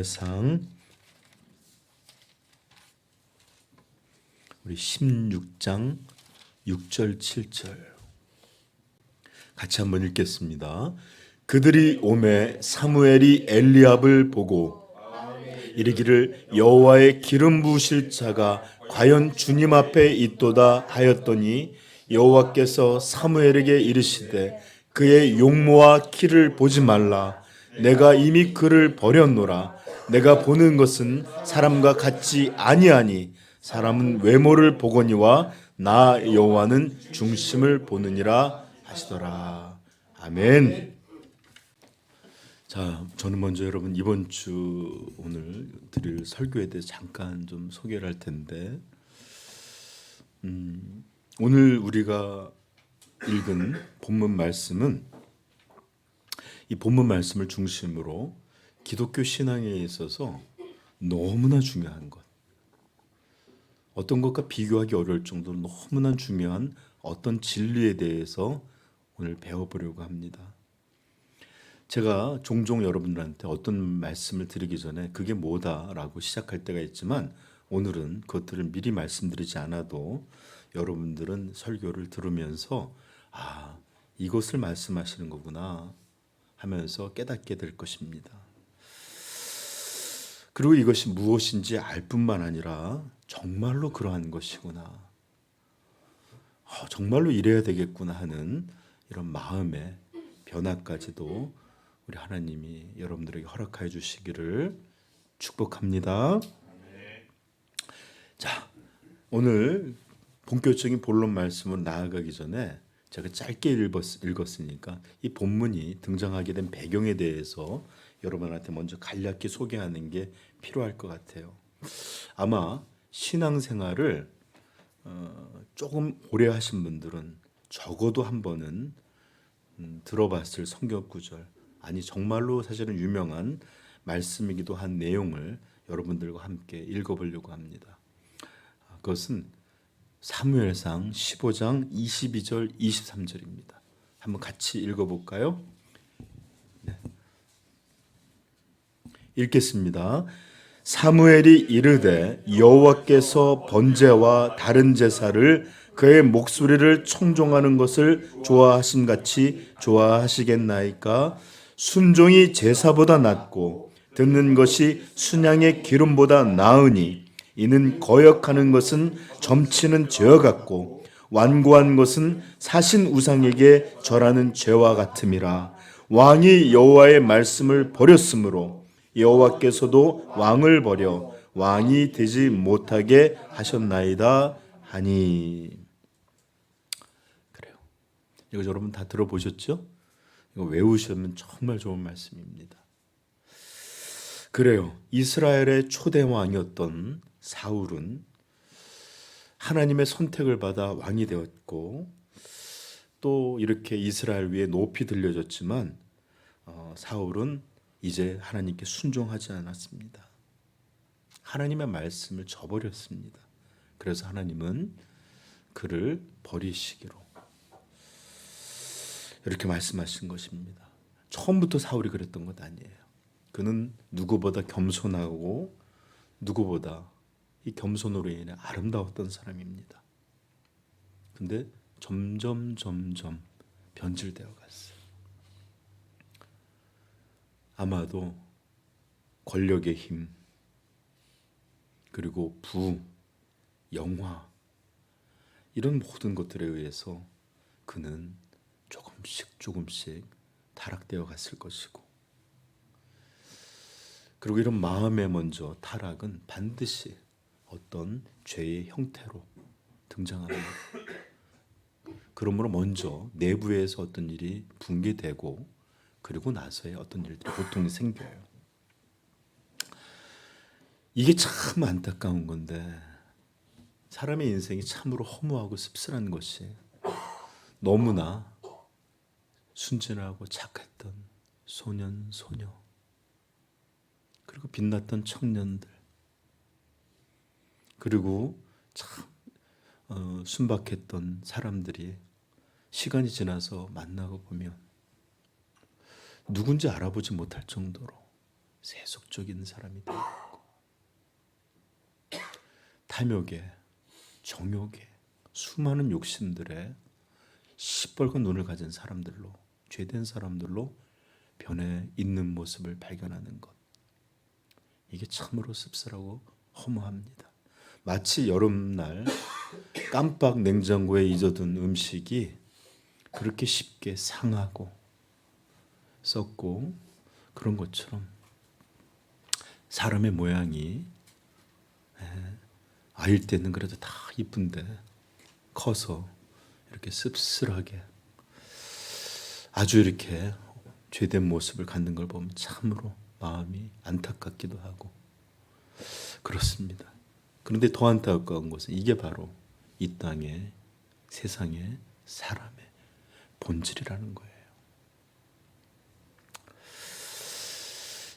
사무엘상 우리 16장 6절 7절 같이 한번 읽겠습니다. 그들이 오매 사무엘이 엘리압을 보고 이르기를 여호와의 기름 부으실 자가 과연 주님 앞에 있도다 하였더니 여호와께서 사무엘에게 이르시되 그의 용모와 키를 보지 말라. 내가 이미 그를 버렸노라. 내가 보는 것은 사람과 같지 아니하니 사람은 외모를 보거니와 나 여호와는 중심을 보느니라 하시더라. 아멘. 자, 저는 먼저 여러분 이번 주 오늘 드릴 설교에 대해서 잠깐 좀 소개를 할 텐데, 오늘 우리가 읽은 본문 말씀은 이 본문 말씀을 중심으로 기독교 신앙에 있어서 너무나 중요한 것, 어떤 것과 비교하기 어려울 정도로 너무나 중요한 어떤 진리에 대해서 오늘 배워보려고 합니다. 제가 종종 여러분들한테 어떤 말씀을 드리기 전에 그게 뭐다라고 시작할 때가 있지만, 오늘은 그것들을 미리 말씀드리지 않아도 여러분들은 설교를 들으면서 아, 이것을 말씀하시는 거구나 하면서 깨닫게 될 것입니다. 그리고 이것이 무엇인지 알 뿐만 아니라 정말로 그러한 것이구나, 정말로 이래야 되겠구나 하는 이런 마음의 변화까지도 우리 하나님이 여러분들에게 허락하여 주시기를 축복합니다. 자, 오늘 본격적인 본론 말씀으로 나아가기 전에 제가 짧게 읽었으니까 이 본문이 등장하게 된 배경에 대해서 여러분한테 먼저 간략히 소개하는 게 필요할 것 같아요. 아마 신앙생활을 조금 오래 하신 분들은 적어도 한 번은 들어봤을 성경 구절, 아니 정말로 사실은 유명한 말씀이기도 한 내용을 여러분들과 함께 읽어보려고 합니다. 그것은 사무엘상 15장 22절 23절입니다. 한번 같이 읽어볼까요? 네. 읽겠습니다. 사무엘이 이르되 여호와께서 번제와 다른 제사를 그의 목소리를 청종하는 것을 좋아하신 같이 좋아하시겠나이까? 순종이 제사보다 낫고 듣는 것이 순양의 기름보다 나으니 이는 거역하는 것은 점치는 죄와 같고 완고한 것은 사신 우상에게 절하는 죄와 같음이라. 왕이 여호와의 말씀을 버렸으므로 여호와께서도 왕을 버려 왕이 되지 못하게 하셨나이다 하니. 그래요. 이거 여러분 다 들어보셨죠? 이거 외우시면 정말 좋은 말씀입니다. 그래요. 이스라엘의 초대 왕이었던 사울은 하나님의 선택을 받아 왕이 되었고, 또 이렇게 이스라엘 위에 높이 들려졌지만 사울은 이제 하나님께 순종하지 않았습니다. 하나님의 말씀을 저버렸습니다. 그래서 하나님은 그를 버리시기로 이렇게 말씀하신 것입니다. 처음부터 사울이 그랬던 것 아니에요. 그는 누구보다 겸손하고 누구보다 이 겸손으로 인해 아름다웠던 사람입니다. 근데 점점 변질되어 갔어요. 아마도 권력의 힘, 그리고 부, 영화, 이런 모든 것들에 의해서 그는 조금씩 타락되어 갔을 것이고, 그리고 이런 마음의 먼저 타락은 반드시 어떤 죄의 형태로 등장합니다. 그러므로 먼저 내부에서 어떤 일이 붕괴되고 그리고 나서의 어떤 일들이 보통 생겨요. 이게 참 안타까운 건데, 사람의 인생이 참으로 허무하고 씁쓸한 것이 너무나 순진하고 착했던 소년, 소녀, 그리고 빛났던 청년들, 그리고 참 순박했던 사람들이 시간이 지나서 만나고 보면 누군지 알아보지 못할 정도로 세속적인 사람이 되고 탐욕에 정욕에 수많은 욕심들에 시뻘건 눈을 가진 사람들로 죄된 사람들로 변해 있는 모습을 발견하는 것 이게 참으로 씁쓸하고 허무합니다. 마치 여름날 깜빡 냉장고에 잊어둔 음식이 그렇게 쉽게 상하고 썩고 그런 것처럼 사람의 모양이 아일 때는 그래도 다 이쁜데 커서 이렇게 씁쓸하게 아주 이렇게 죄된 모습을 갖는 걸 보면 참으로 마음이 안타깝기도 하고 그렇습니다. 그런데 더 안타까운 것은 이게 바로 이 땅의 세상의 사람의 본질이라는 거예요.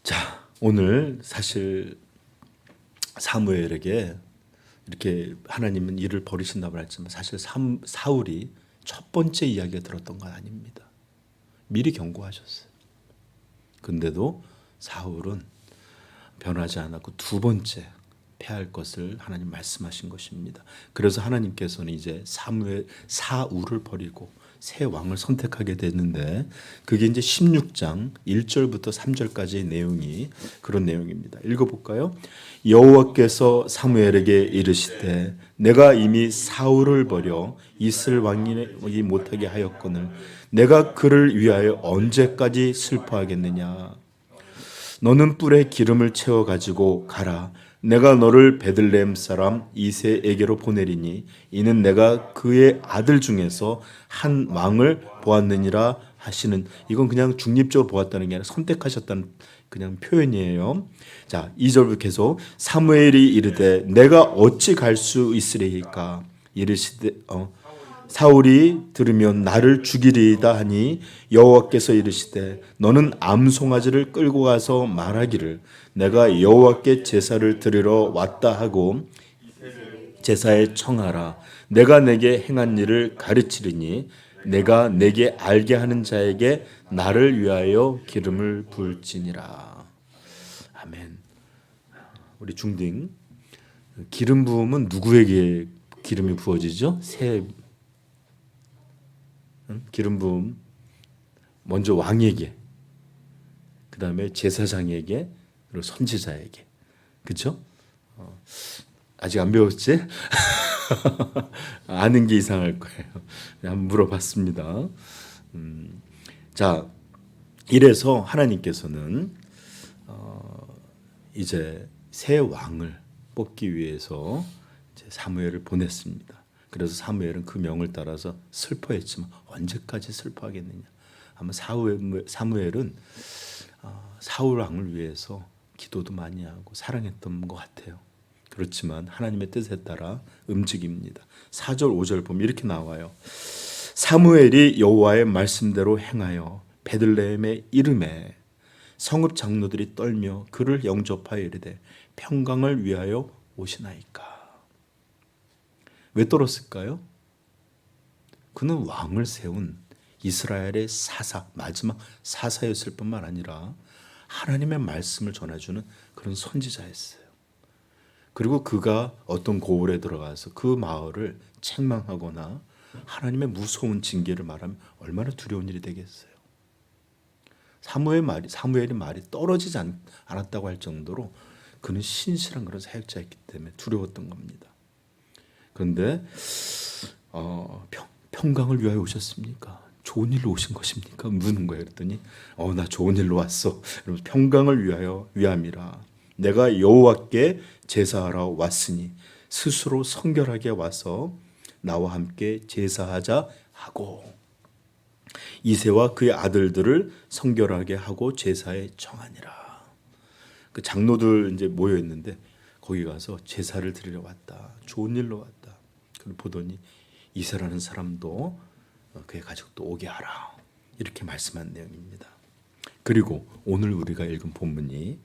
자, 오늘 사실 사무엘에게 이렇게 하나님은 일을 버리신다고 했지만 사실 사울이 첫 번째 이야기가 들었던 건 아닙니다. 미리 경고하셨어요. 근데도 사울은 변하지 않았고 두 번째 패할 것을 하나님 말씀하신 것입니다. 그래서 하나님께서는 이제 사울을 버리고 새 왕을 선택하게 됐는데 그게 이제 16장 1절부터 3절까지의 내용이 그런 내용입니다. 읽어볼까요? 여호와께서 사무엘에게 이르시되 내가 이미 사울을 버려 이스라엘 왕이 못하게 하였거늘 내가 그를 위하여 언제까지 슬퍼하겠느냐. 너는 뿔에 기름을 채워 가지고 가라. 내가 너를 베들레헴 사람 이새에게로 보내리니 이는 내가 그의 아들 중에서 한 왕을 보았느니라 하시는 이건 그냥 중립적으로 보았다는 게 아니라 선택하셨다는 그냥 표현이에요. 자, 2절부터 계속 사무엘이 이르되 내가 어찌 갈 수 있으리이까 이르시되 사울이 들으면 나를 죽이리이다 하니 여호와께서 이르시되 너는 암송아지를 끌고 가서 말하기를 내가 여호와께 제사를 드리러 왔다 하고 제사에 청하라. 내가 내게 행한 일을 가르치리니 내가 내게 알게 하는 자에게 나를 위하여 기름을 부을지니라. 아멘. 우리 중딩 기름 부음은 누구에게 기름이 부어지죠? 기름 부음 먼저 왕에게, 그 다음에 제사장에게, 그리고 선지자에게, 그렇죠? 아직 안 배웠지? 아는 게 이상할 거예요. 한번 물어봤습니다. 자, 이래서 하나님께서는 이제 새 왕을 뽑기 위해서 이제 사무엘을 보냈습니다. 그래서 사무엘은 그 명을 따라서 슬퍼했지만 언제까지 슬퍼하겠느냐. 아마 사무엘은 사울 왕을 위해서 기도도 많이 하고 사랑했던 것 같아요. 그렇지만 하나님의 뜻에 따라 움직입니다. 4절 5절 보면 이렇게 나와요. 사무엘이 여호와의 말씀대로 행하여 베들레헴의 이름에 성읍 장로들이 떨며 그를 영접하여 이르되 평강을 위하여 오시나이까. 왜 떨었을까요? 그는 왕을 세운 이스라엘의 사사, 마지막 사사였을 뿐만 아니라 하나님의 말씀을 전해주는 그런 선지자였어요. 그리고 그가 어떤 고을에 들어가서 그 마을을 책망하거나 하나님의 무서운 징계를 말하면 얼마나 두려운 일이 되겠어요. 사무엘의 말이 떨어지지 않았다고 할 정도로 그는 신실한 그런 사역자였기 때문에 두려웠던 겁니다. 그런데 평강을 위하여 오셨습니까? 좋은 일로 오신 것입니까? 묻는 거예요. 그랬더니 나 좋은 일로 왔어. 평강을 위함이라. 내가 여호와께 제사하러 왔으니 스스로 성결하게 와서 나와 함께 제사하자 하고 이새와 그의 아들들을 성결하게 하고 제사에 정하니라. 그 장로들 이제 모여 있는데 거기 가서 제사를 드리러 왔다. 좋은 일로 왔다. 그걸 보더니 이새라는 사람도 그의 가족도 오게 하라. 이렇게 말씀한 내용입니다. 그리고 오늘 우리가 읽은 본문이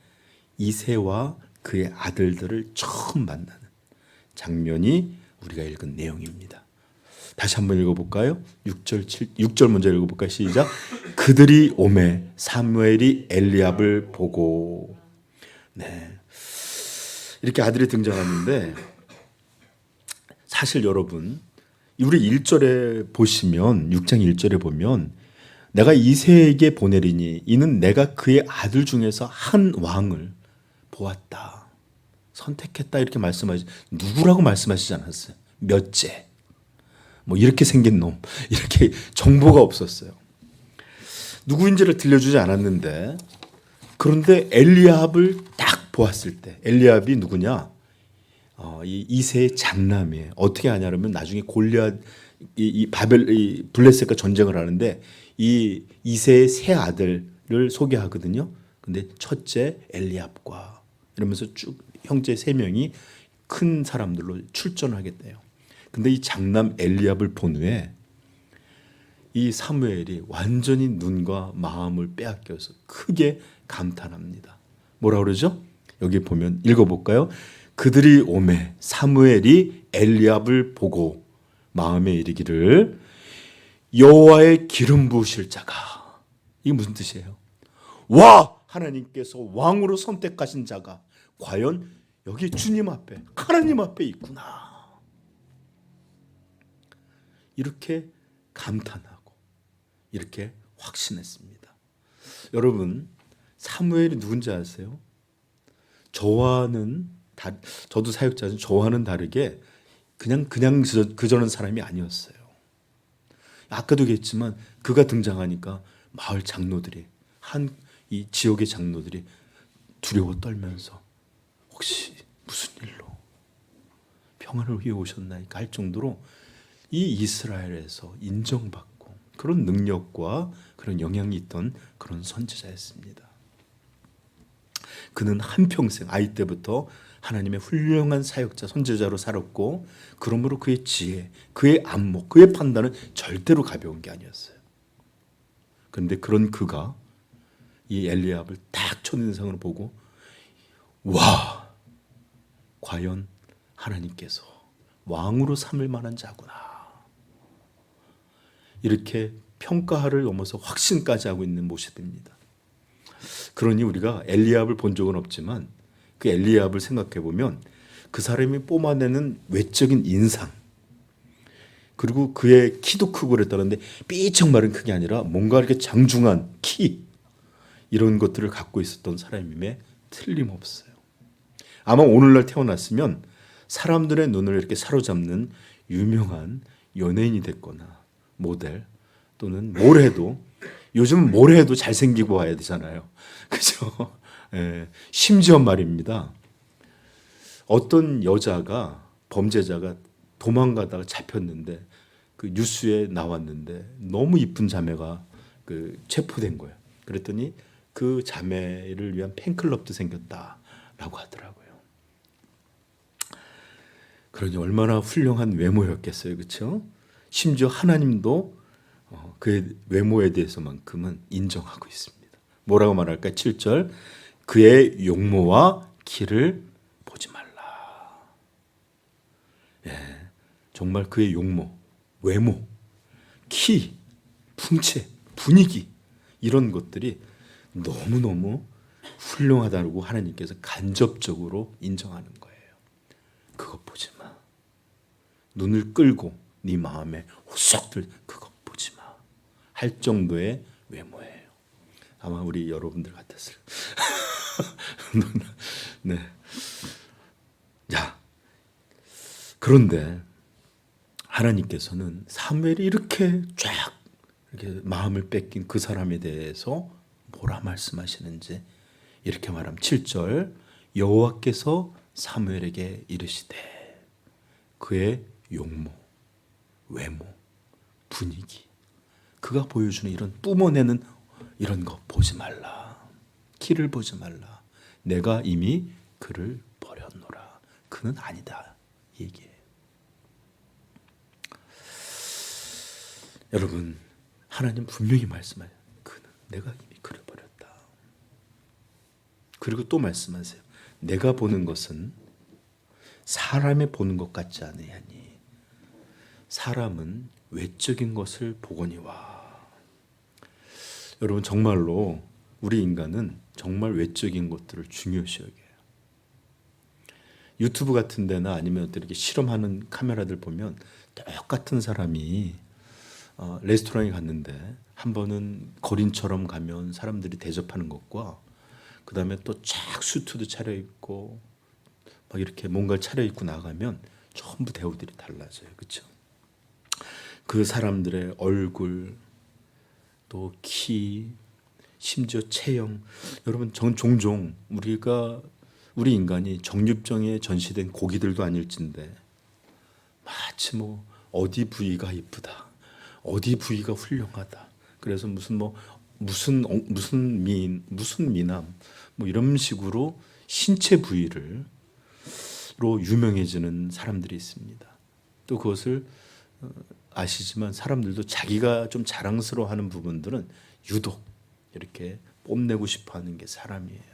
이새와 그의 아들들을 처음 만나는 장면이 우리가 읽은 내용입니다. 다시 한번 읽어볼까요? 6절 먼저 읽어볼까요? 시작. 그들이 오매 사무엘이 엘리압을 보고 이렇게 아들이 등장하는데 사실 여러분 우리 1절에 보시면 6장 1절에 보면 내가 이새에게 보내리니 이는 내가 그의 아들 중에서 한 왕을 보았다. 선택했다 이렇게 말씀하시 누구라고 말씀하시지 않았어요. 몇째 뭐 이렇게 생긴 놈 이렇게 정보가 없었어요. 누구인지를 들려주지 않았는데 그런데 엘리압을 딱 보았을 때 엘리압이 누구냐? 이 이새의 장남이에요. 어떻게 하냐면 나중에 골리앗 이 바벨 이 블레셋과 전쟁을 하는데 이 이새의 세 아들을 소개하거든요. 근데 첫째 엘리압과 이러면서 쭉 형제 세 명이 큰 사람들로 출전하게 돼요. 근데 이 장남 엘리압을 본 후에 이 사무엘이 완전히 눈과 마음을 빼앗겨서 크게 감탄합니다. 뭐라 그러죠? 여기 보면 읽어볼까요? 그들이 오매 사무엘이 엘리압을 보고 마음에 이르기를 여호와의 기름 부으실 자가 이게 무슨 뜻이에요? 와 하나님께서 왕으로 선택하신 자가 과연 여기 주님 앞에 하나님 앞에 있구나 이렇게 감탄하고 이렇게 확신했습니다. 여러분 사무엘이 누군지 아세요? 저도 사역자는 저와는 다르게 그냥 그저런 사람이 아니었어요. 아까도 얘기했지만 그가 등장하니까 마을 장로들이 이 지역의 장로들이 두려워 떨면서 혹시 무슨 일로 평안을 위해 오셨나이까 할 정도로 이 이스라엘에서 인정받고 그런 능력과 그런 영향이 있던 그런 선지자였습니다. 그는 한평생 아이 때부터 하나님의 훌륭한 사역자 선지자로 살았고 그러므로 그의 지혜, 그의 안목, 그의 판단은 절대로 가벼운 게 아니었어요. 그런데 그런 그가 이 엘리압을 딱 첫인상으로 보고 와 과연 하나님께서 왕으로 삼을 만한 자구나 이렇게 평가를 넘어서 확신까지 하고 있는 모습입니다. 그러니 우리가 엘리압을 본 적은 없지만 그 엘리압을 생각해 보면 그 사람이 뿜어내는 외적인 인상 그리고 그의 키도 크고 그랬다는데 삐쩍 마른 크게 아니라 뭔가 이렇게 장중한 키 이런 것들을 갖고 있었던 사람임에 틀림없어요. 아마 오늘날 태어났으면 사람들의 눈을 이렇게 사로잡는 유명한 연예인이 됐거나 모델 또는 뭘 해도 요즘은 뭘 해도 잘생기고 와야 되잖아요. 그죠? 예, 심지어 말입니다. 어떤 여자가 범죄자가 도망가다가 잡혔는데 그 뉴스에 나왔는데 너무 이쁜 자매가 체포된 거예요. 그랬더니 그 자매를 위한 팬클럽도 생겼다라고 하더라고요. 그러니 얼마나 훌륭한 외모였겠어요, 그렇죠? 심지어 하나님도 그의 외모에 대해서만큼은 인정하고 있습니다. 뭐라고 말할까? 7절 그의 용모와 키를 보지 말라. 예, 정말 그의 용모, 외모, 키, 풍채, 분위기 이런 것들이 너무너무 훌륭하다고 하나님께서 간접적으로 인정하는 거예요. 그것 보지 마. 눈을 끌고 네 마음에 호석 들 그것 보지 마. 할 정도의 외모예요. 아마 우리 여러분들 같았을 네. 자, 그런데 하나님께서는 사무엘이 이렇게 쫙 이렇게 마음을 뺏긴 그 사람에 대해서 뭐라 말씀하시는지 이렇게 말하면 7절 여호와께서 사무엘에게 이르시되 그의 용모, 외모, 분위기 그가 보여주는 이런 뿜어내는 이런 거 보지 말라. 키를 보지 말라. 내가 이미 그를 버렸노라. 그는 아니다. 얘기해요. 여러분 하나님 분명히 말씀해요. 그는 내가 이미 그를 버렸다. 그리고 또 말씀하세요. 내가 보는 것은 사람의 보는 것 같지 아니하니 사람은 외적인 것을 보거니와. 여러분 정말로 우리 인간은 정말 외적인 것들을 중요시 여겨요. 유튜브 같은 데나 아니면 이렇게 실험하는 카메라들 보면 똑같은 사람이 레스토랑에 갔는데 한 번은 거린처럼 가면 사람들이 대접하는 것과 그 다음에 또 쫙 수트도 차려입고 막 이렇게 뭔가를 차려입고 나가면 전부 대우들이 달라져요. 그렇죠? 그 사람들의 얼굴, 또 키, 심지어 체형. 여러분, 종종 우리 인간이 정육점에 전시된 고기들도 아닐진데 마치 뭐 어디 부위가 이쁘다, 어디 부위가 훌륭하다. 그래서 무슨 미남 뭐 이런 식으로 신체 부위로 유명해지는 사람들이 있습니다. 또 그것을 아시지만 사람들도 자기가 좀 자랑스러워하는 부분들은 유독 이렇게 뽐내고 싶어하는 게 사람이에요.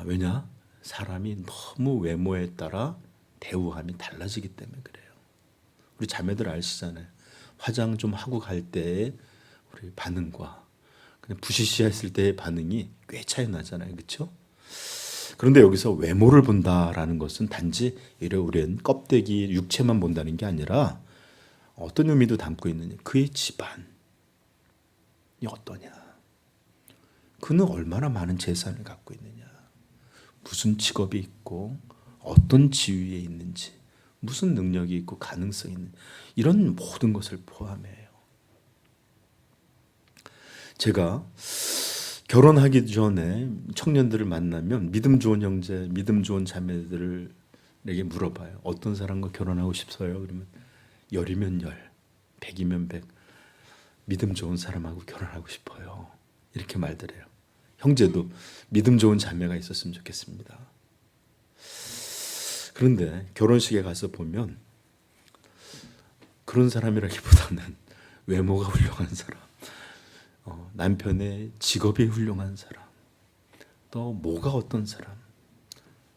왜냐? 사람이 너무 외모에 따라 대우함이 달라지기 때문에 그래요. 우리 자매들 아시잖아요. 화장 좀 하고 갈 때의 우리 반응과 그냥 부시시했을 때의 반응이 꽤 차이 나잖아요. 그렇죠? 그런데 여기서 외모를 본다라는 것은 단지 우리는 껍데기, 육체만 본다는 게 아니라 어떤 의미도 담고 있느냐. 그의 집안이 어떠냐. 그는 얼마나 많은 재산을 갖고 있느냐. 무슨 직업이 있고 어떤 지위에 있는지, 무슨 능력이 있고 가능성이 있는지, 이런 모든 것을 포함해요. 제가 결혼하기 전에 청년들을 만나면 믿음 좋은 형제, 믿음 좋은 자매들에게 물어봐요. 어떤 사람과 결혼하고 싶어요? 그러면 열이면 열, 백이면 백, 믿음 좋은 사람하고 결혼하고 싶어요. 이렇게 말들 해요. 형제도 믿음 좋은 자매가 있었으면 좋겠습니다. 그런데 결혼식에 가서 보면 그런 사람이라기보다는 외모가 훌륭한 사람, 남편의 직업이 훌륭한 사람, 또 뭐가 어떤 사람.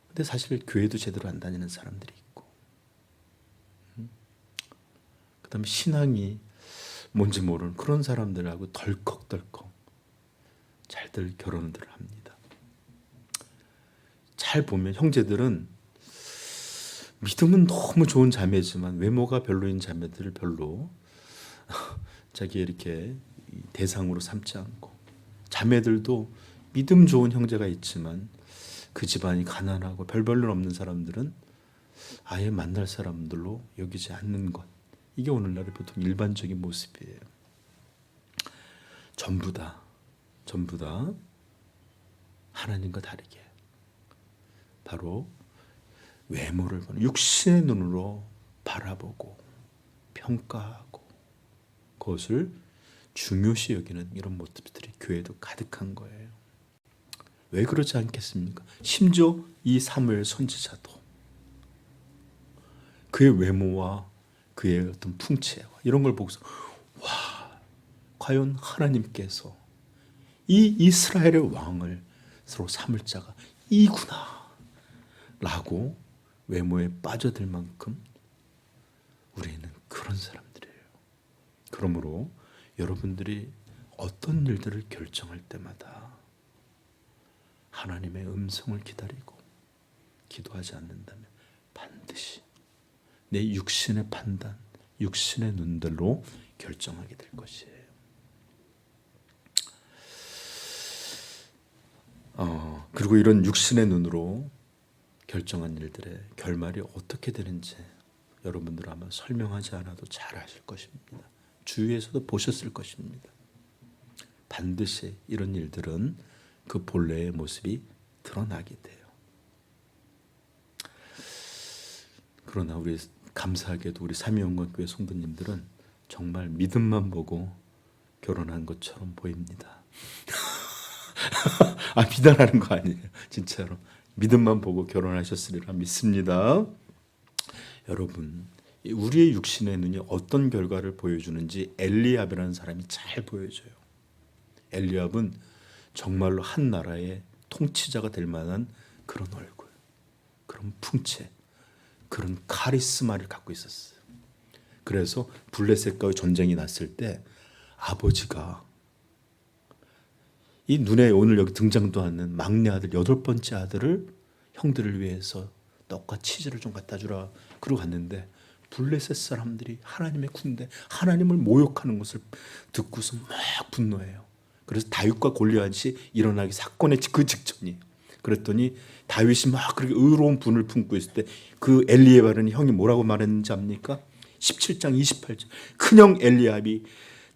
근데 사실 교회도 제대로 안 다니는 사람들이 있고, 그 다음에 신앙이 뭔지 모르는 그런 사람들하고 덜컥덜컥 잘들 결혼들을 합니다. 잘 보면 형제들은 믿음은 너무 좋은 자매지만 외모가 별로인 자매들을 별로 자기 이렇게 대상으로 삼지 않고, 자매들도 믿음 좋은 형제가 있지만 그 집안이 가난하고 별 볼 일 없는 사람들은 아예 만날 사람들로 여기지 않는 것. 이게 오늘날의 보통 일반적인 모습이에요. 전부 다 하나님과 다르게 바로 외모를 보는 육신의 눈으로 바라보고 평가하고 그것을 중요시 여기는 이런 모습들이 교회도 가득한 거예요. 왜 그렇지 않겠습니까? 심지어 이 사무엘 선지자도 그의 외모와 그의 어떤 풍채와 이런 걸 보고서 와, 과연 하나님께서 이 이스라엘의 왕을 서로 삼을 자가 이구나 라고 외모에 빠져들 만큼 우리는 그런 사람들이에요. 그러므로 여러분들이 어떤 일들을 결정할 때마다 하나님의 음성을 기다리고 기도하지 않는다면 반드시 내 육신의 판단, 육신의 눈들로 결정하게 될 것이에요. 그리고 이런 육신의 눈으로 결정한 일들의 결말이 어떻게 되는지 여러분들 아마 설명하지 않아도 잘 아실 것입니다. 주위에서도 보셨을 것입니다. 반드시 이런 일들은 그 본래의 모습이 드러나게 돼요. 그러나 우리 감사하게도 우리 삼위영광교회 성도님들은 정말 믿음만 보고 결혼한 것처럼 보입니다. 비난하는 거 아니에요. 진짜로 믿음만 보고 결혼하셨으리라 믿습니다. 여러분, 우리의 육신의 눈이 어떤 결과를 보여주는지 엘리압이라는 사람이 잘 보여줘요. 엘리압은 정말로 한 나라의 통치자가 될 만한 그런 얼굴, 그런 풍채, 그런 카리스마를 갖고 있었어요. 그래서 블레셋과의 전쟁이 났을 때 아버지가 이 눈에 오늘 여기 등장도 않는 막내 아들, 8번째 아들을 형들을 위해서 떡과 치즈를 좀 갖다 주라. 그러고 갔는데 블레셋 사람들이 하나님의 군대, 하나님을 모욕하는 것을 듣고서 막 분노해요. 그래서 다윗과 골리앗이 일어나기 사건의 그 직전이에요. 그랬더니 다윗이 막 그렇게 의로운 분을 품고 있을 때 그 엘리에바라는 형이 뭐라고 말했는지 압니까? 17장 28절. 큰형 엘리압이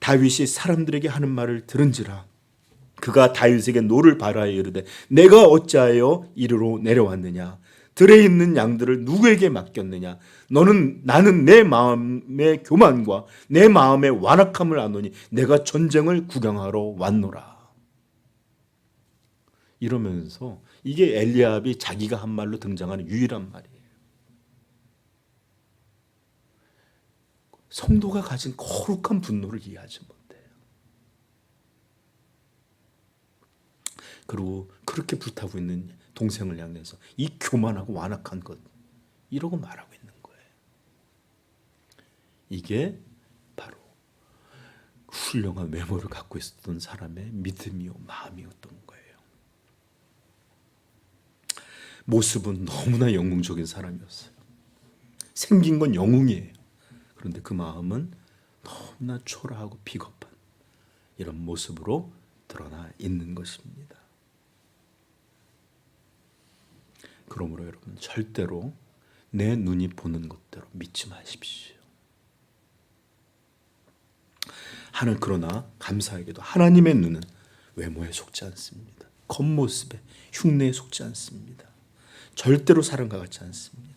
다윗이 사람들에게 하는 말을 들은지라 그가 다윗에게 노를 바라에 이르되 내가 어찌하여 이리로 내려왔느냐 들에 있는 양들을 누구에게 맡겼느냐 나는 내 마음의 교만과 내 마음의 완악함을 아노니 내가 전쟁을 구경하러 왔노라. 이러면서 이게 엘리압이 자기가 한 말로 등장하는 유일한 말이에요. 성도가 가진 거룩한 분노를 이해하지 못해요. 그리고 그렇게 불타고 있는 동생을 향해서 이 교만하고 완악한 것 이러고 말하고 있는 거예요. 이게 바로 훌륭한 외모를 갖고 있었던 사람의 믿음이요 마음이었던 거예요. 모습은 너무나 영웅적인 사람이었어요. 생긴 건 영웅이에요. 그런데 그 마음은 너무나 초라하고 비겁한 이런 모습으로 드러나 있는 것입니다. 그러므로 여러분 절대로 내 눈이 보는 것대로 믿지 마십시오. 그러나 감사하게도 하나님의 눈은 외모에 속지 않습니다. 겉모습에 흉내에 속지 않습니다. 절대로 사람과 같지 않습니다.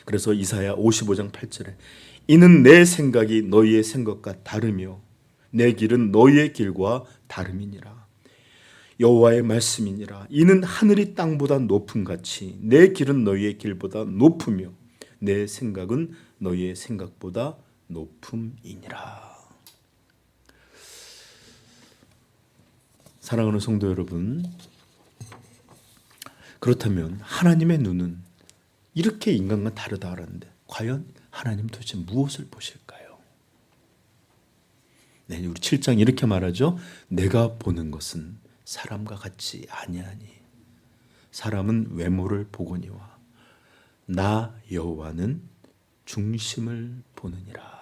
그래서 이사야 55장 8절에 이는 내 생각이 너희의 생각과 다르며 내 길은 너희의 길과 다름이니라. 여호와의 말씀이니라. 이는 하늘이 땅보다 높음 같이 내 길은 너희의 길보다 높으며 내 생각은 너희의 생각보다 높음이니라. 사랑하는 성도 여러분, 그렇다면 하나님의 눈은 이렇게 인간과 다르다는데 과연 하나님 도대체 무엇을 보실까요? 네, 우리 7장 이렇게 말하죠. 내가 보는 것은 사람과 같지 아니하니 사람은 외모를 보거니와 나 여호와는 중심을 보느니라.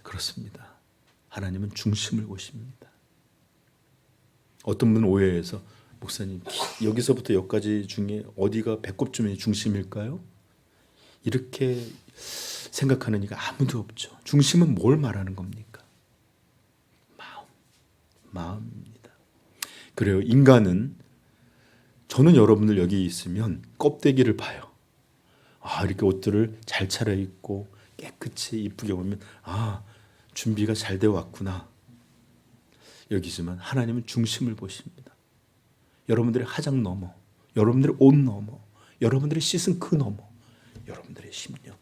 그렇습니다. 하나님은 중심을 보십니다. 어떤 분은 오해해서 목사님 여기서부터 여기까지 중에 어디가 배꼽쯤이 중심일까요? 이렇게 생각하는 이가 아무도 없죠. 중심은 뭘 말하는 겁니까? 마음입니다. 그래요. 인간은 저는 여러분들 여기 있으면 껍데기를 봐요. 이렇게 옷들을 잘 차려입고 깨끗이 이쁘게 보면 준비가 잘 되어 왔구나. 여기지만 하나님은 중심을 보십니다. 여러분들의 화장 넘어, 여러분들의 옷 넘어, 여러분들의 씻은 그 넘어, 여러분들의 심령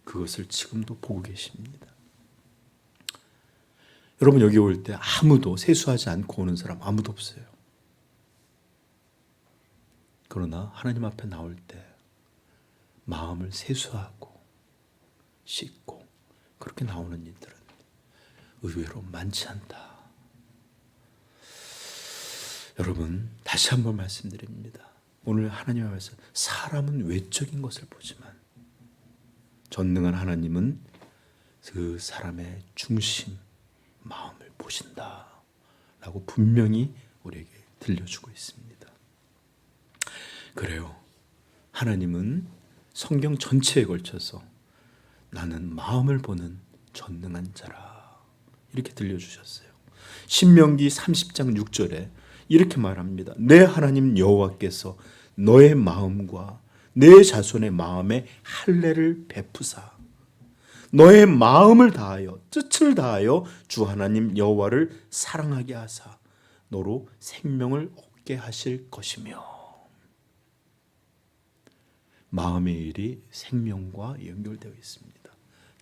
그것을 지금도 보고 계십니다. 여러분 여기 올 때 아무도 세수하지 않고 오는 사람 아무도 없어요. 그러나 하나님 앞에 나올 때 마음을 세수하고 씻고 그렇게 나오는 이들은 의외로 많지 않다. 여러분 다시 한번 말씀드립니다. 오늘 하나님의 말씀, 사람은 외적인 것을 보지만 전능한 하나님은 그 사람의 중심, 마음을 보신다 라고 분명히 우리에게 들려주고 있습니다. 그래요. 하나님은 성경 전체에 걸쳐서 나는 마음을 보는 전능한 자라 이렇게 들려주셨어요. 신명기 30장 6절에 이렇게 말합니다. 내 하나님 여호와께서 너의 마음과 내 자손의 마음에 할례를 베푸사 너의 마음을 다하여 뜻을 다하여 주 하나님 여호와를 사랑하게 하사 너로 생명을 얻게 하실 것이며. 마음의 일이 생명과 연결되어 있습니다.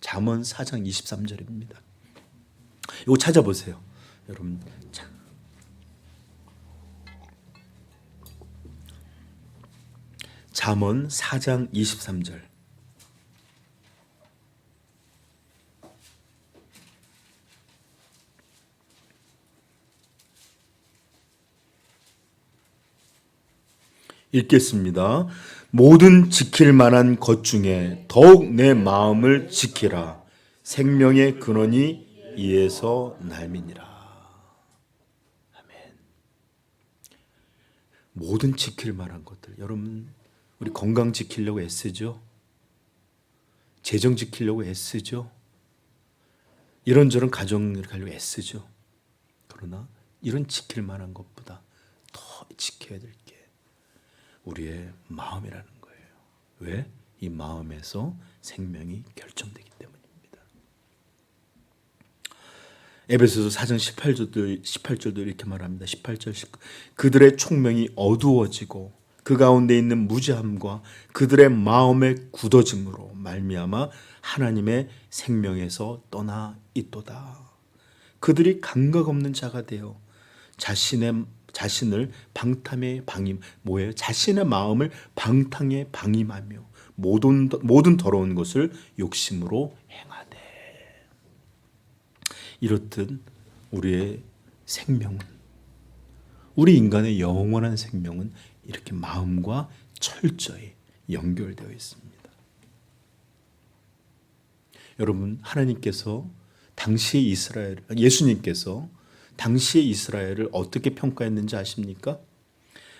잠언 4장 23절입니다. 이거 찾아보세요. 여러분 잠언 4장 23절. 읽겠습니다. 모든 지킬 만한 것 중에 더욱 내 마음을 지키라. 생명의 근원이 이에서 날미니라. 아멘. 모든 지킬 만한 것들. 여러분, 우리 건강 지키려고 애쓰죠? 재정 지키려고 애쓰죠? 이런저런 가정을 가지고 애쓰죠? 그러나 이런 지킬 만한 것보다 더 지켜야 될 게 우리의 마음이라는 거예요. 왜? 이 마음에서 생명이 결정되기 때문입니다. 에베소서 4장 18절도 이렇게 말합니다. 18절 19. 그들의 총명이 어두워지고 그 가운데 있는 무지함과 그들의 마음의 굳어짐으로 말미암아 하나님의 생명에서 떠나 있도다. 그들이 감각 없는 자가 되어 자신을 방탕에 방임, 뭐예요? 자신의 마음을 방탕에 방임하며 모든 더러운 것을 욕심으로 행하되. 이렇듯 우리의 생명은, 우리 인간의 영원한 생명은 이렇게 마음과 철저히 연결되어 있습니다. 여러분, 하나님께서 당시의 예수님께서 당시의 이스라엘을 어떻게 평가했는지 아십니까?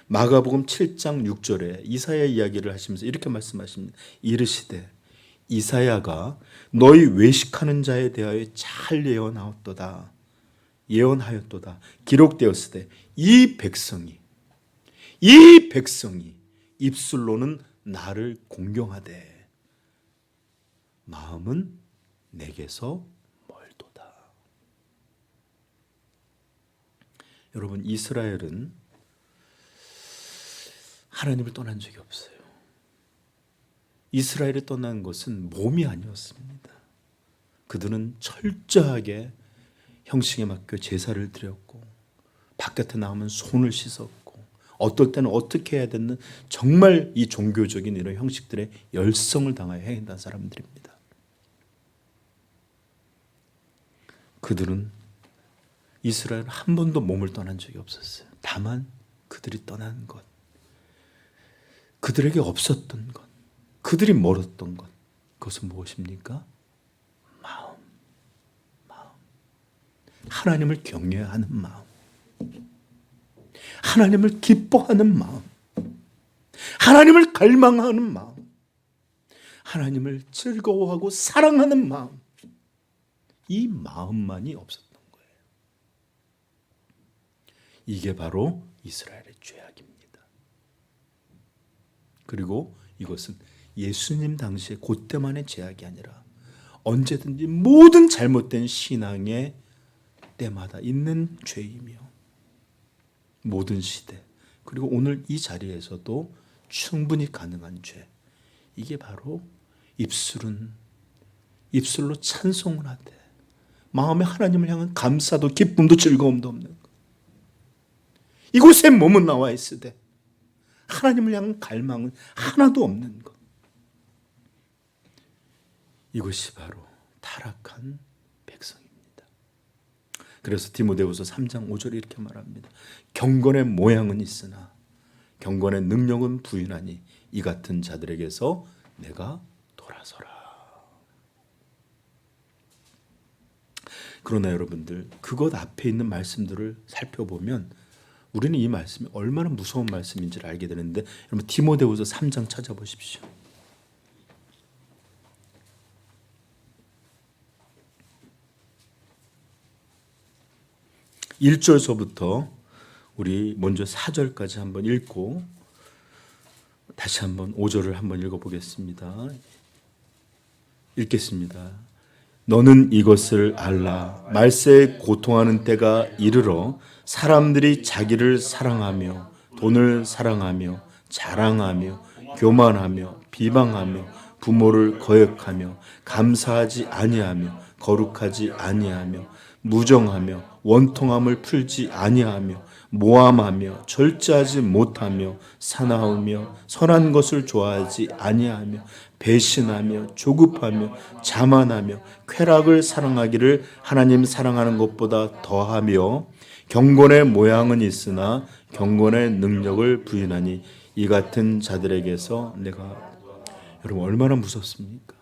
마가복음 7장 6절에 이사야 이야기를 하시면서 이렇게 말씀하십니다. 이르시되 이사야가 너희 외식하는 자에 대하여 잘 예언하였도다. 기록되었으되 이 백성이 입술로는 나를 공경하되 마음은 내게서 멀도다. 여러분, 이스라엘은 하나님을 떠난 적이 없어요. 이스라엘이 떠난 것은 몸이 아니었습니다. 그들은 철저하게 형식에 맡겨 제사를 드렸고 바깥에 나오면 손을 씻었고 어떨 때는 어떻게 해야 되는 정말 이 종교적인 이런 형식들의 열성을 당하여 행했던 사람들입니다. 그들은 이스라엘 한 번도 몸을 떠난 적이 없었어요. 다만 그들이 떠난 것, 그들에게 없었던 것, 그들이 멀었던 것, 그것은 무엇입니까? 마음. 하나님을 경외하는 마음, 하나님을 기뻐하는 마음, 하나님을 갈망하는 마음, 하나님을 즐거워하고 사랑하는 마음, 이 마음만이 없었던 거예요. 이게 바로 이스라엘의 죄악입니다. 그리고 이것은 예수님 당시에 그때만의 죄악이 아니라 언제든지 모든 잘못된 신앙의 때마다 있는 죄이며 모든 시대, 그리고 오늘 이 자리에서도 충분히 가능한 죄, 이게 바로 입술로 찬송을 하되 마음에 하나님을 향한 감사도 기쁨도 즐거움도 없는 것, 이곳에 몸은 나와 있으되 하나님을 향한 갈망은 하나도 없는 것, 이것이 바로 타락한 백성입니다. 그래서 디모데후서 3장 5절에 이렇게 말합니다. 경건의 모양은 있으나 경건의 능력은 부인하니 이 같은 자들에게서 내가 돌아서라. 그러나 여러분들, 그것 앞에 있는 말씀들을 살펴보면 우리는 이 말씀이 얼마나 무서운 말씀인지를 알게 되는데, 여러분 디모데후서 3장 찾아보십시오. 1절서부터 우리 먼저 4절까지 한번 읽고 다시 한번 5절을 한번 읽어보겠습니다. 읽겠습니다. 너는 이것을 알라. 말세에 고통하는 때가 이르러 사람들이 자기를 사랑하며 돈을 사랑하며 자랑하며 교만하며 비방하며 부모를 거역하며 감사하지 아니하며 거룩하지 아니하며 무정하며 원통함을 풀지 아니하며 모함하며 절제하지 못하며 사나우며 선한 것을 좋아하지 아니하며 배신하며 조급하며 자만하며 쾌락을 사랑하기를 하나님 사랑하는 것보다 더하며 경건의 모양은 있으나 경건의 능력을 부인하니 이 같은 자들에게서 내가 여러분 얼마나 무섭습니까?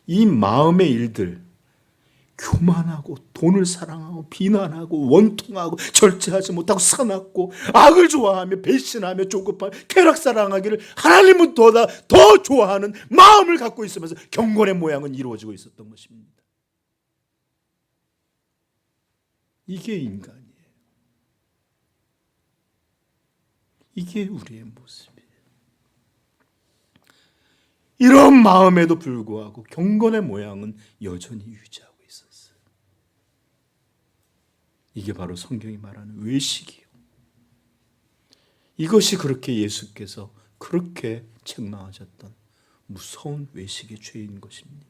이 마음의 일들 교만하고 돈을 사랑하고 비난하고 원통하고 절제하지 못하고 사납고 악을 좋아하며 배신하며 조급하며 쾌락사랑하기를 하나님은 더 좋아하는 마음을 갖고 있으면서 경건의 모양은 이루어지고 있었던 것입니다. 이게 인간이에요. 이게 우리의 모습이에요. 이런 마음에도 불구하고 경건의 모양은 여전히 유지하고 있었어요. 이게 바로 성경이 말하는 외식이요. 이것이 그렇게 예수께서 그렇게 책망하셨던 무서운 외식의 죄인 것입니다.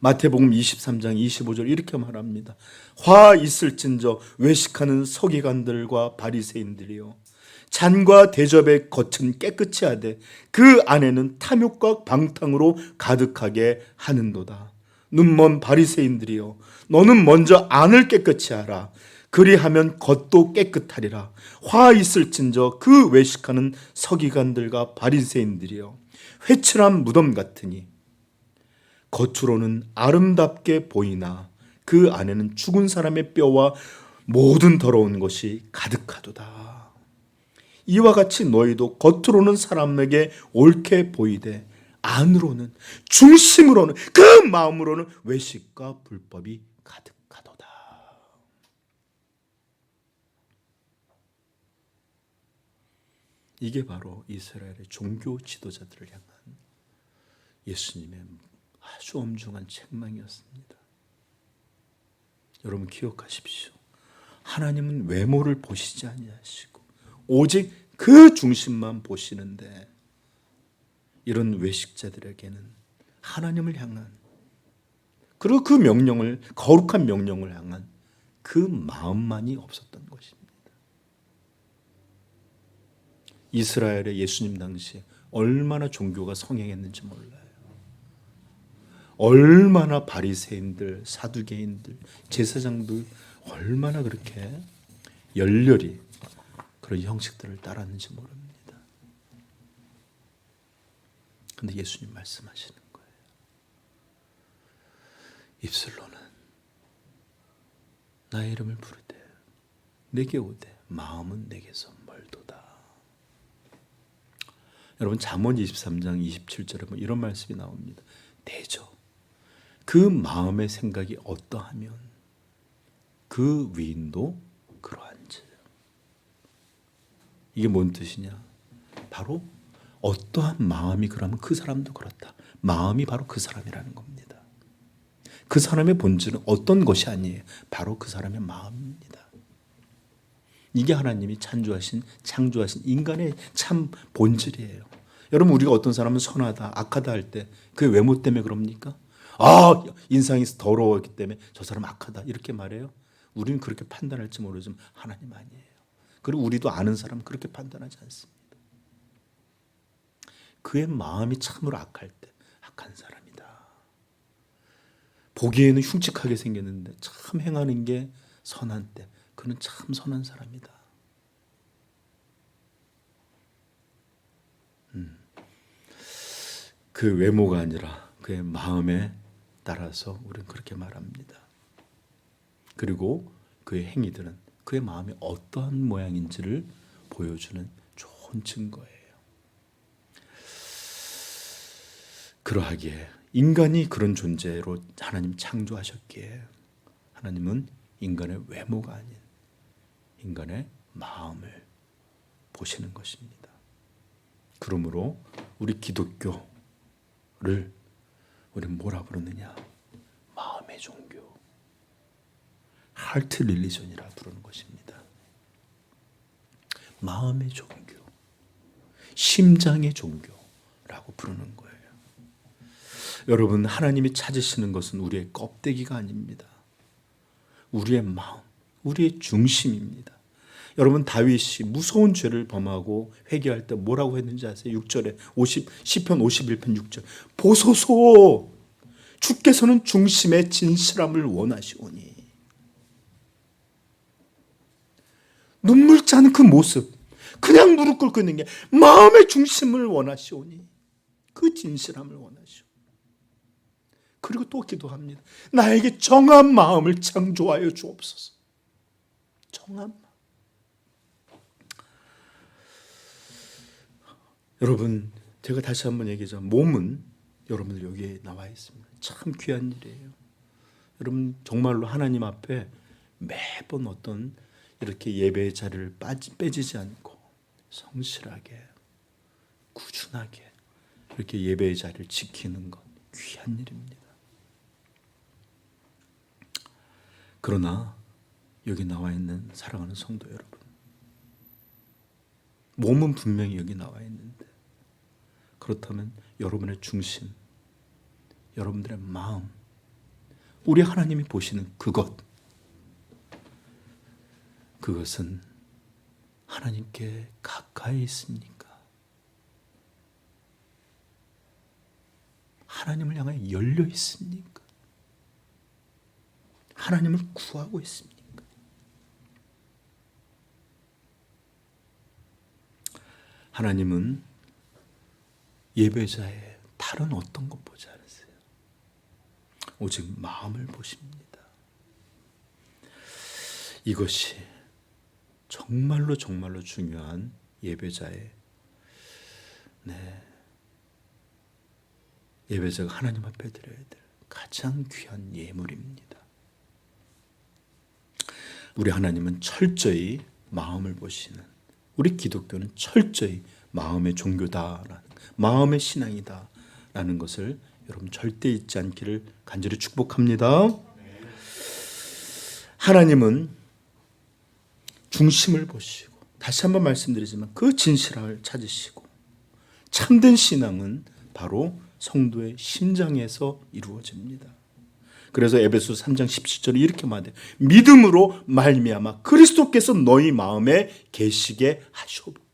마태복음 23장 25절 이렇게 말합니다. 화 있을진저 외식하는 서기관들과 바리새인들이요 잔과 대접의 겉은 깨끗이 하되 그 안에는 탐욕과 방탕으로 가득하게 하는도다. 눈먼 바리새인들이여 너는 먼저 안을 깨끗이 하라. 그리하면 겉도 깨끗하리라. 화 있을진저 그 외식하는 서기관들과 바리새인들이여 회칠한 무덤 같으니 겉으로는 아름답게 보이나 그 안에는 죽은 사람의 뼈와 모든 더러운 것이 가득하도다. 이와 같이 너희도 겉으로는 사람에게 옳게 보이되 안으로는 중심으로는 그 마음으로는 외식과 불법이 가득하도다. 이게 바로 이스라엘의 종교 지도자들을 향한 예수님의 아주 엄중한 책망이었습니다. 여러분 기억하십시오. 하나님은 외모를 보시지 아니하시고 오직 그 중심만 보시는데 이런 외식자들에게는 하나님을 향한 그리고 그 명령을 거룩한 명령을 향한 그 마음만이 없었던 것입니다. 이스라엘의 예수님 당시에 얼마나 종교가 성행했는지 몰라요. 얼마나 바리새인들, 사두개인들, 제사장들 얼마나 그렇게 열렬히 그런 형식들을 따랐는지 모릅니다. 그런데 예수님 말씀하시는 거예요. 입술로는 나의 이름을 부르되 내게 오되 마음은 내게서 멀도다. 여러분 잠언 23장 27절에 이런 말씀이 나옵니다. 대저 그 마음의 생각이 어떠하면 그 위인도 그러한지. 이게 뭔 뜻이냐? 바로 어떠한 마음이 그러면 그 사람도 그렇다. 마음이 바로 그 사람이라는 겁니다. 그 사람의 본질은 어떤 것이 아니에요. 바로 그 사람의 마음입니다. 이게 하나님이 창조하신 인간의 참 본질이에요. 여러분 우리가 어떤 사람은 선하다, 악하다 할 때 그 외모 때문에 그럽니까? 인상이 더러웠기 때문에 저 사람 악하다 이렇게 말해요. 우리는 그렇게 판단할지 모르지만 하나님 아니에요. 그리고 우리도 아는 사람 그렇게 판단하지 않습니다. 그의 마음이 참으로 악할 때 악한 사람이다. 보기에는 흉측하게 생겼는데 참 행하는 게 선한 때 그는 참 선한 사람이다. 그 외모가 아니라 그의 마음에 따라서 우리는 그렇게 말합니다. 그리고 그의 행위들은 그의 마음이 어떠한 모양인지를 보여주는 좋은 증거예요. 그러하기에 인간이 그런 존재로 하나님 창조하셨기에 하나님은 인간의 외모가 아닌 인간의 마음을 보시는 것입니다. 그러므로 우리 기독교를 우리는 뭐라 부르느냐? 마음의 종교, 하트 릴리전이라 부르는 것입니다. 마음의 종교, 심장의 종교라고 부르는 거예요. 여러분 하나님이 찾으시는 것은 우리의 껍데기가 아닙니다. 우리의 마음, 우리의 중심입니다. 여러분 다윗이 무서운 죄를 범하고 회개할 때 뭐라고 했는지 아세요? 6절에 시편 51편 6절 보소서 주께서는 중심의 진실함을 원하시오니. 눈물 짜는 그 모습, 그냥 무릎 꿇고 있는 게 마음의 중심을 원하시오니 그 진실함을 원하시오. 그리고 또 기도합니다. 나에게 정한 마음을 창조하여 주옵소서. 정한 마음. 여러분, 제가 다시 한번 얘기하자. 몸은 여러분들 여기에 나와 있습니다. 참 귀한 일이에요. 여러분 정말로 하나님 앞에 매번 어떤 이렇게 예배의 자리를 빼지지 않고 성실하게 꾸준하게 이렇게 예배의 자리를 지키는 것 귀한 일입니다. 그러나 여기 나와 있는 사랑하는 성도 여러분, 몸은 분명히 여기 나와 있는데 그렇다면 여러분의 중심, 여러분들의 마음, 우리 하나님이 보시는 그것은 하나님께 가까이 있습니까? 하나님을 향해 열려 있습니까? 하나님을 구하고 있습니까? 하나님은 예배자의 다른 어떤 것 보지 않으세요. 오직 마음을 보십니다. 이것이 정말로 중요한 예배자의 예배자가 하나님 앞에 드려야 될 가장 귀한 예물입니다. 우리 하나님은 철저히 마음을 보시는, 우리 기독교는 철저히 마음의 종교다라는, 마음의 신앙이다라는 것을 여러분 절대 잊지 않기를 간절히 축복합니다. 하나님은 중심을 보시고, 다시 한번 말씀드리지만 그 진실함을 찾으시고, 참된 신앙은 바로 성도의 심장에서 이루어집니다. 그래서 에베소서 3장 17절에 이렇게 말해요. 믿음으로 말미암아 그리스도께서 너희 마음에 계시게 하셨고.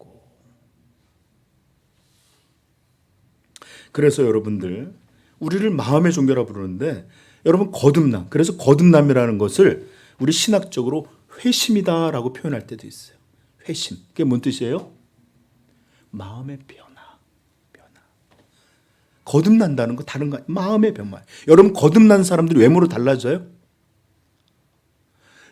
그래서 여러분들, 우리를 마음의 종교라고 부르는데 여러분 거듭남, 그래서 거듭남이라는 것을 우리 신학적으로 회심이다라고 표현할 때도 있어요. 회심, 그게 뭔 뜻이에요? 마음의 변화. 거듭난다는 거 다른 거 아니에요. 마음의 변화. 여러분 거듭난 사람들이 외모로 달라져요?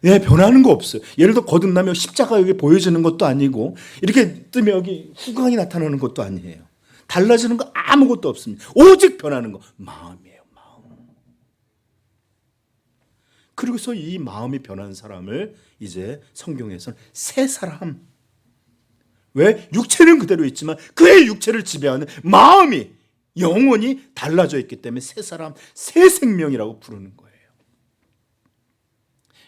예, 변하는 거 없어요. 예를 들어 거듭나면 십자가 여기 보여지는 것도 아니고 이렇게 뜨면 여기 후광이 나타나는 것도 아니에요. 달라지는 거 아무것도 없습니다. 오직 변하는 거 마음이에요. 마음. 그리고서 이 마음이 변한 사람을 이제 성경에서는 새 사람, 왜? 육체는 그대로 있지만 그의 육체를 지배하는 마음이, 영혼이 달라져 있기 때문에 새 사람, 새 생명이라고 부르는 거예요.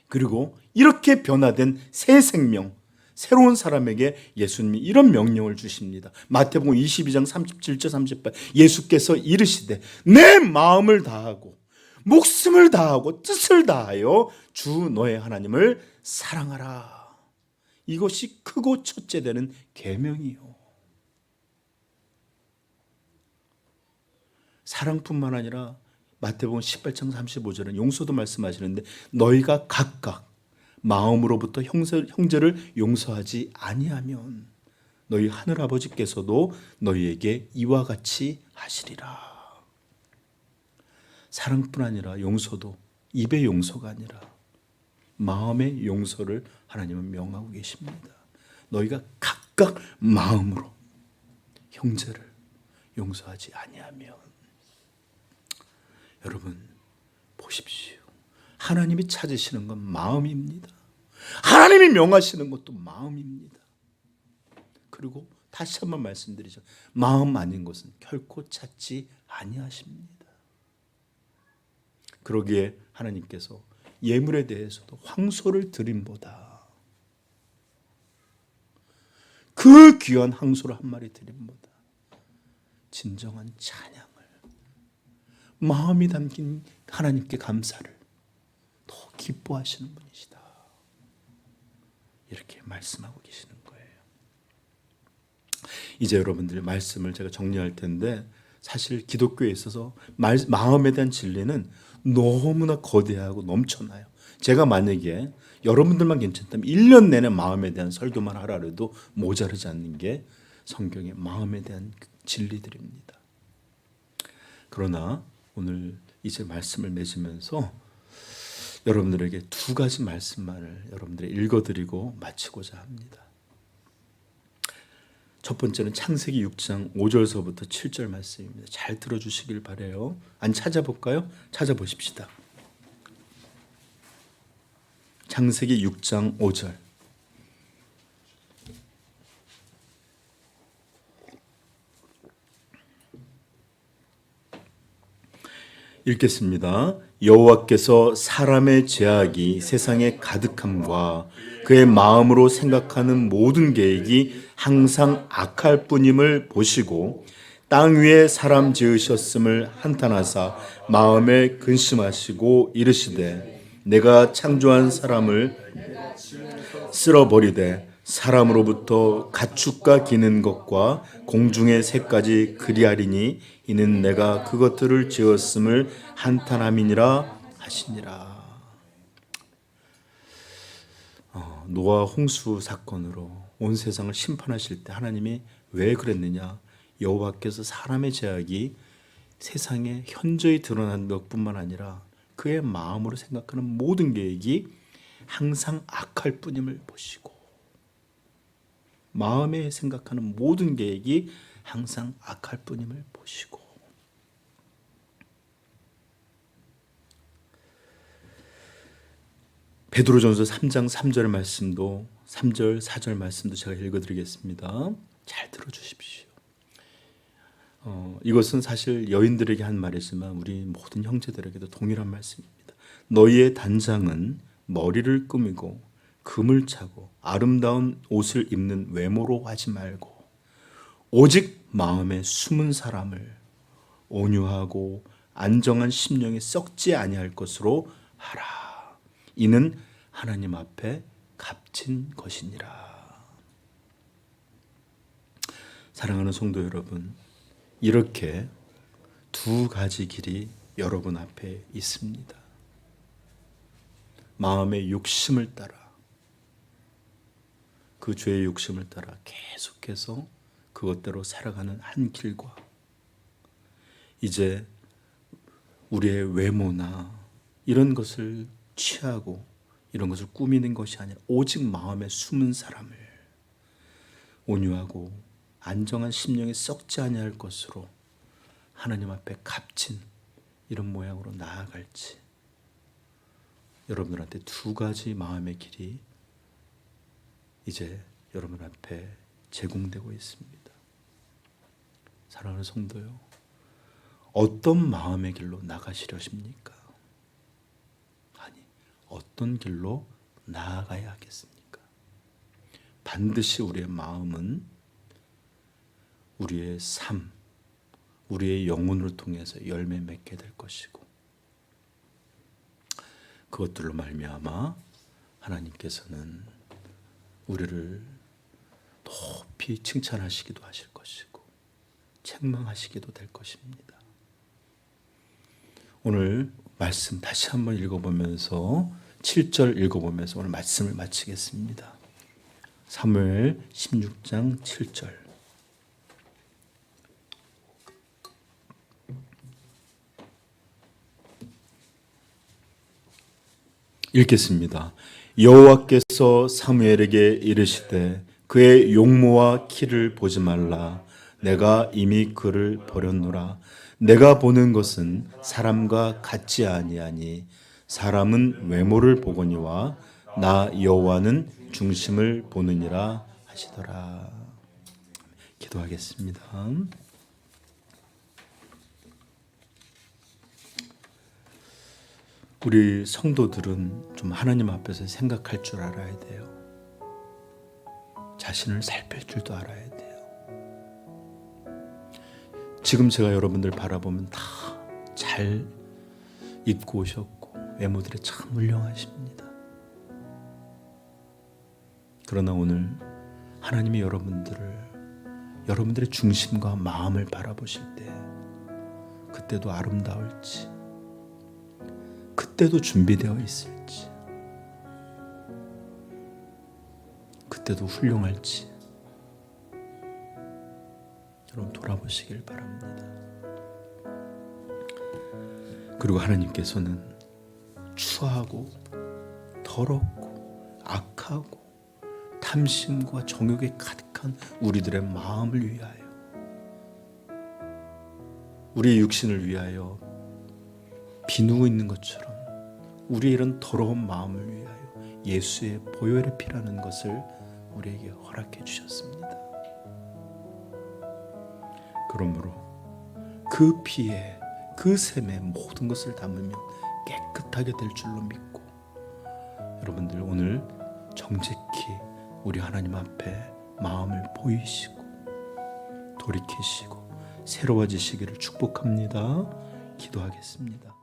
그리고 이렇게 변화된 새 생명, 새로운 사람에게 예수님이 이런 명령을 주십니다. 마태복음 22장 37절 38, 예수께서 이르시되 내 마음을 다하고 목숨을 다하고 뜻을 다하여 주 너의 하나님을 사랑하라. 이것이 크고 첫째 되는 계명이요. 사랑뿐만 아니라 마태복음 18장 35절은 용서도 말씀하시는데 너희가 각각 마음으로부터 형제를 용서하지 아니하면 너희 하늘아버지께서도 너희에게 이와 같이 하시리라. 사랑뿐 아니라 용서도 입의 용서가 아니라 마음의 용서를 하나님은 명하고 계십니다. 너희가 각각 마음으로 형제를 용서하지 아니하면. 여러분 보십시오. 하나님이 찾으시는 건 마음입니다. 하나님이 명하시는 것도 마음입니다. 그리고 다시 한번 말씀드리죠. 마음 아닌 것은 결코 찾지 아니하십니다. 그러기에 하나님께서 예물에 대해서도 황소를 드림보다, 그 귀한 황소를 한 마리 드림보다 진정한 찬양을, 마음이 담긴 하나님께 감사를 더 기뻐하시는 분이시다. 이렇게 말씀하고 계시는 거예요. 이제 여러분들의 말씀을 제가 정리할 텐데 사실 기독교에 있어서 마음에 대한 진리는 너무나 거대하고 넘쳐나요. 제가 만약에 여러분들만 괜찮다면 1년 내내 마음에 대한 설교만 하라 해도 모자르지 않는 게 성경의 마음에 대한 진리들입니다. 그러나 오늘 이제 말씀을 맺으면서 여러분들에게 두 가지 말씀만을 여러분들에게 읽어드리고 마치고자 합니다. 첫 번째는 창세기 6장 5절서부터 7절 말씀입니다. 잘 들어주시길 바라요. 안 찾아볼까요? 찾아보십시다. 창세기 6장 5절. 읽겠습니다. 여호와께서 사람의 죄악이 세상에 가득함과 그의 마음으로 생각하는 모든 계획이 항상 악할 뿐임을 보시고 땅 위에 사람 지으셨음을 한탄하사 마음에 근심하시고 이르시되 내가 창조한 사람을 쓸어버리되 사람으로부터 가축과 기는 것과 공중의 새까지 그리하리니 이는 내가 그것들을 지었음을 한탄함이니라 하시니라. 노아 홍수 사건으로 온 세상을 심판하실 때 하나님이 왜 그랬느냐? 여호와께서 사람의 죄악이 세상에 현저히 드러난 것뿐만 아니라 그의 마음으로 생각하는 모든 계획이 항상 악할 뿐임을 보시고, 마음에 생각하는 모든 계획이 항상 악할 뿐임을 보시고, 베드로전서 3장 3절 말씀도 3절 4절 말씀도 제가 읽어드리겠습니다. 잘 들어주십시오. 이것은 사실 여인들에게 한 말이지만 우리 모든 형제들에게도 동일한 말씀입니다. 너희의 단장은 머리를 꾸미고 금을 차고 아름다운 옷을 입는 외모로 하지 말고 오직 마음에 숨은 사람을 온유하고 안정한 심령에 썩지 아니할 것으로 하라. 이는 하나님 앞에 값진 것이니라. 사랑하는 성도 여러분, 이렇게 두 가지 길이 여러분 앞에 있습니다. 마음의 욕심을 따라, 그 죄의 욕심을 따라 계속해서 그것대로 살아가는 한 길과, 이제 우리의 외모나 이런 것을 취하고 이런 것을 꾸미는 것이 아니라 오직 마음에 숨은 사람을 온유하고 안정한 심령에 썩지 아니할 것으로 하나님 앞에 값진 이런 모양으로 나아갈지, 여러분들한테 두 가지 마음의 길이 이제 여러분 앞에 제공되고 있습니다. 사랑하는 성도요, 어떤 마음의 길로 나가시려십니까? 아니, 어떤 길로 나아가야 하겠습니까? 반드시 우리의 마음은 우리의 삶, 우리의 영혼을 통해서 열매 맺게 될 것이고, 그것들로 말미암아 하나님께서는 우리를 높이 칭찬하시기도 하실 것이고 책망하시기도 될 것입니다. 오늘 말씀 다시 한번 읽어보면서 7절 읽어보면서 오늘 말씀을 마치겠습니다. 사무엘 16장 7절. 읽겠습니다. 여호와께서 사무엘에게 이르시되 그의 용모와 키를 보지 말라. 내가 이미 그를 버렸노라. 내가 보는 것은 사람과 같지 아니하니 사람은 외모를 보거니와 나 여호와는 중심을 보느니라 하시더라. 기도하겠습니다. 우리 성도들은 좀 하나님 앞에서 생각할 줄 알아야 돼요. 자신을 살필 줄도 알아야 돼요. 지금 제가 여러분들 바라보면 다 잘 입고 오셨고 외모들이 참 훌륭하십니다. 그러나 오늘 하나님이 여러분들의 중심과 마음을 바라보실 때 그때도 아름다울지, 그때도 준비되어 있을지, 그때도 훌륭할지 여러분 돌아보시길 바랍니다. 그리고 하나님께서는 추하고 더럽고 악하고 탐심과 정욕에 가득한 우리들의 마음을 위하여, 우리의 육신을 위하여 비누고 있는 것처럼 우리의 이런 더러운 마음을 위하여 예수의 보혈의 피라는 것을 우리에게 허락해 주셨습니다. 그러므로 그 피에, 그 샘에 모든 것을 담으면 깨끗하게 될 줄로 믿고, 여러분들 오늘 정직히 우리 하나님 앞에 마음을 보이시고 돌이키시고 새로워지시기를 축복합니다. 기도하겠습니다.